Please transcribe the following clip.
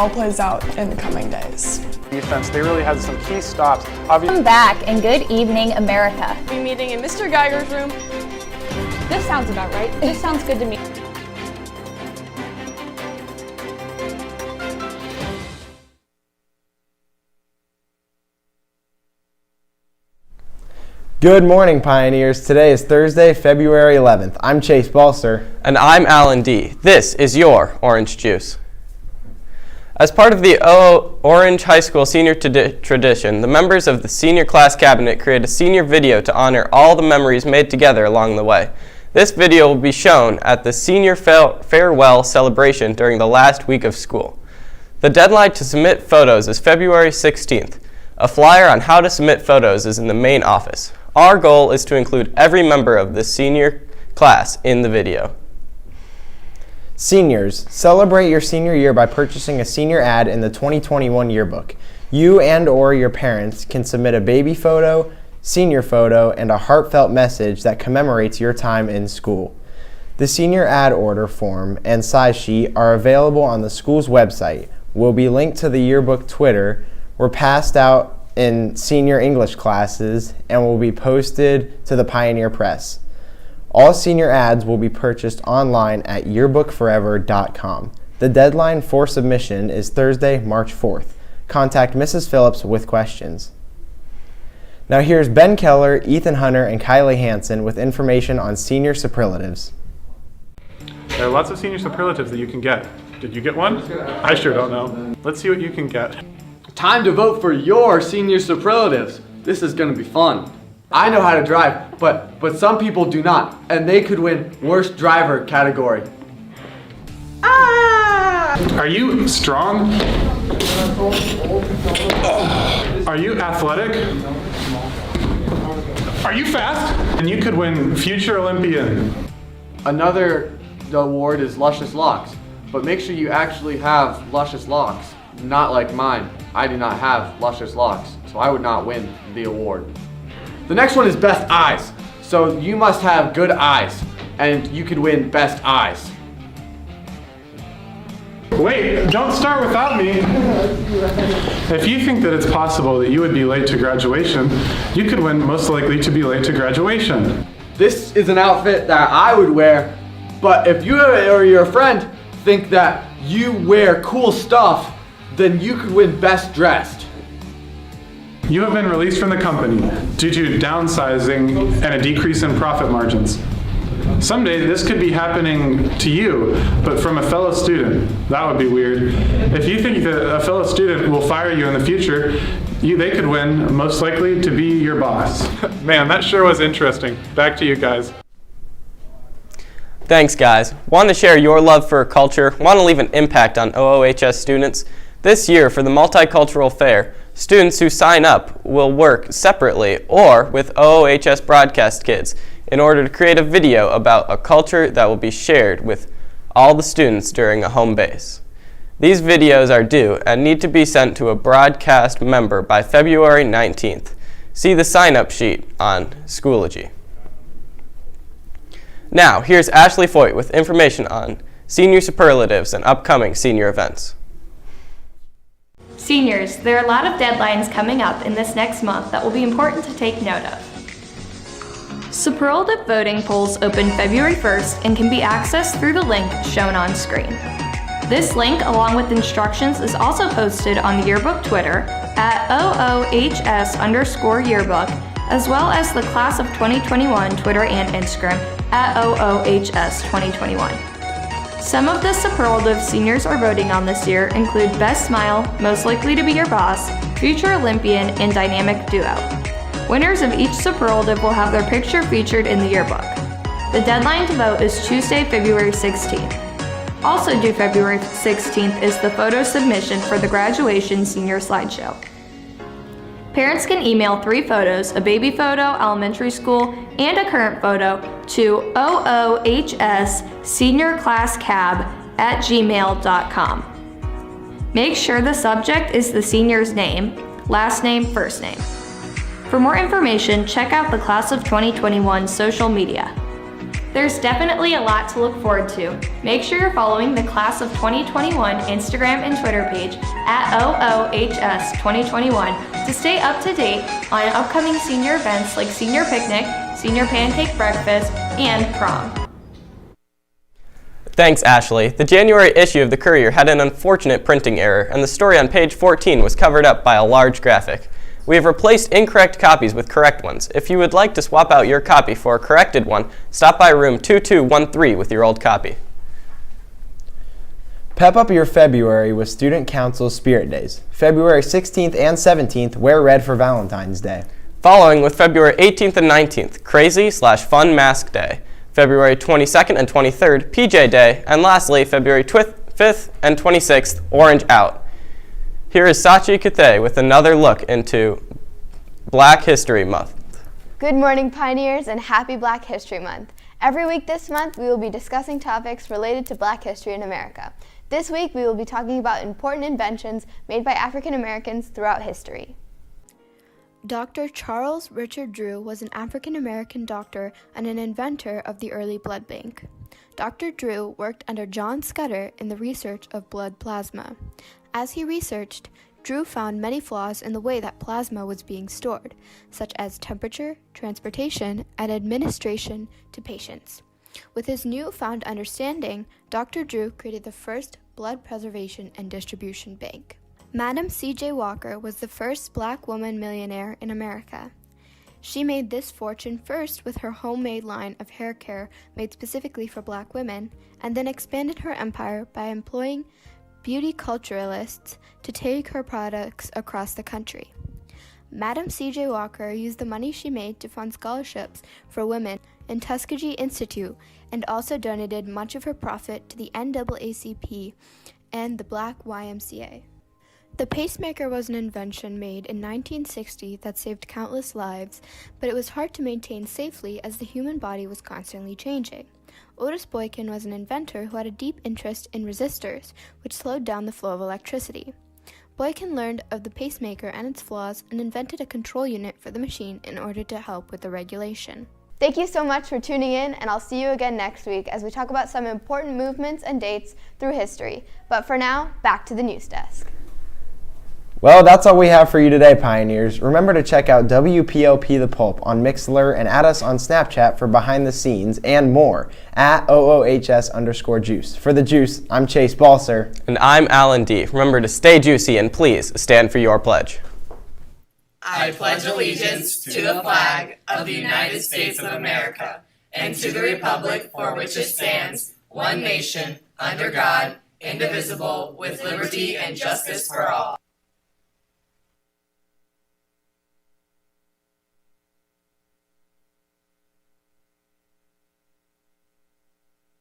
all plays out in the coming days. Defense, they really had some key stops. Welcome back and good evening, America. We'll be meeting in Mr. Geiger's room. This sounds about right. This sounds good to me. Good morning, Pioneers. Today is Thursday, February 11th. I'm Chase Balser. And I'm Alan D. This is your Orange Juice. As part of the Orange High School senior tradition, the members of the senior class cabinet created a senior video to honor all the memories made together along the way. This video will be shown at the senior farewell celebration during the last week of school. The deadline to submit photos is February 16th. A flyer on how to submit photos is in the main office. Our goal is to include every member of the senior class in the video. Seniors, celebrate your senior year by purchasing a senior ad in the 2021 yearbook. You and/or your parents can submit a baby photo, senior photo, and a heartfelt message that commemorates your time in school. The senior ad order form and size sheet are available on the school's website, will be linked to the yearbook Twitter, were passed out in senior English classes, and will be posted to the Pioneer Press. All senior ads will be purchased online at yearbookforever.com. The deadline for submission is Thursday, March 4th. Contact Mrs. Phillips with questions. Now here's Ben Keller, Ethan Hunter, and Kylie Hansen with information on senior superlatives. There are lots of senior superlatives that you can get. Did you get one? I sure don't know. Let's see what you can get. Time to vote for your senior superlatives. This is gonna be fun. I know how to drive, but some people do not, and they could win worst driver category. Are you strong? Are you athletic? Are you fast? And you could win future Olympian. Another award is luscious locks, but make sure you actually have luscious locks. Not like mine. I do not have luscious locks, so I would not win the award. The next one is best eyes. So you must have good eyes, and you could win best eyes. Wait, don't start without me. If you think that it's possible that you would be late to graduation, you could win most likely to be late to graduation. This is an outfit that I would wear, but if you or your friend think that you wear cool stuff, then you could win best dressed. You have been released from the company due to downsizing and a decrease in profit margins. Someday this could be happening to you, but from a fellow student. That would be weird. If you think that a fellow student will fire you in the future, they could win, most likely to be your boss. Man, that sure was interesting. Back to you guys. Thanks, guys. Want to share your love for culture? Want to leave an impact on OOHS students? This year, for the Multicultural Fair, students who sign up will work separately or with OOHS broadcast kids in order to create a video about a culture that will be shared with all the students during a home base. These videos are due and need to be sent to a broadcast member by February 19th. See the sign-up sheet on Schoology. Now, here's Ashley Foyt with information on senior superlatives and upcoming senior events. Seniors, there are a lot of deadlines coming up in this next month that will be important to take note of. Superlative voting polls open February 1st and can be accessed through the link shown on screen. This link, along with instructions, is also posted on the yearbook Twitter at OOHS_yearbook, as well as the Class of 2021 Twitter and Instagram at OOHS 2021. Some of the superlatives seniors are voting on this year include Best Smile, Most Likely to Be Your Boss, Future Olympian, and Dynamic Duo. Winners of each superlative will have their picture featured in the yearbook. The deadline to vote is Tuesday, February 16th. Also due February 16th is the photo submission for the graduation senior slideshow. Parents can email 3 photos, a baby photo, elementary school, and a current photo to oohsseniorclasscab@gmail.com. Make sure the subject is the senior's name, last name, first name. For more information, check out the Class of 2021 social media. There's definitely a lot to look forward to. Make sure you're following the Class of 2021 Instagram and Twitter page at OOHS 2021 to stay up to date on upcoming senior events like Senior Picnic, Senior Pancake Breakfast, and Prom. Thanks, Ashley. The January issue of the Courier had an unfortunate printing error, and the story on page 14 was covered up by a large graphic. We have replaced incorrect copies with correct ones. If you would like to swap out your copy for a corrected one, stop by room 2213 with your old copy. Pep up your February with Student Council's Spirit Days. February 16th and 17th, wear red for Valentine's Day. Following with February 18th and 19th, Crazy/Fun Mask Day. February 22nd and 23rd, PJ Day, and lastly, February 5th and 26th, Orange Out. Here is Sachi Kathe with another look into Black History Month. Good morning, Pioneers, and happy Black History Month. Every week this month, we will be discussing topics related to Black history in America. This week, we will be talking about important inventions made by African Americans throughout history. Dr. Charles Richard Drew was an African-American doctor and an inventor of the early blood bank. Dr. Drew worked under John Scudder in the research of blood plasma. As he researched, Drew found many flaws in the way that plasma was being stored, such as temperature, transportation, and administration to patients. With his newfound understanding, Dr. Drew created the first blood preservation and distribution bank. Madam C.J. Walker was the first Black woman millionaire in America. She made this fortune first with her homemade line of hair care made specifically for Black women, and then expanded her empire by employing beauty culturalists to take her products across the country. Madam C.J. Walker used the money she made to fund scholarships for women in Tuskegee Institute and also donated much of her profit to the NAACP and the Black YMCA. The pacemaker was an invention made in 1960 that saved countless lives, but it was hard to maintain safely as the human body was constantly changing. Otis Boykin was an inventor who had a deep interest in resistors, which slowed down the flow of electricity. Boykin learned of the pacemaker and its flaws and invented a control unit for the machine in order to help with the regulation. Thank you so much for tuning in, and I'll see you again next week as we talk about some important movements and dates through history. But for now, back to the news desk. Well, that's all we have for you today, Pioneers. Remember to check out WPLP The Pulp on Mixlr and add us on Snapchat for behind the scenes and more at OOHS_juice. For The Juice, I'm Chase Balser. And I'm Alan D. Remember to stay juicy and please stand for your pledge. I pledge allegiance to the flag of the United States of America and to the republic for which it stands, one nation, under God, indivisible, with liberty and justice for all.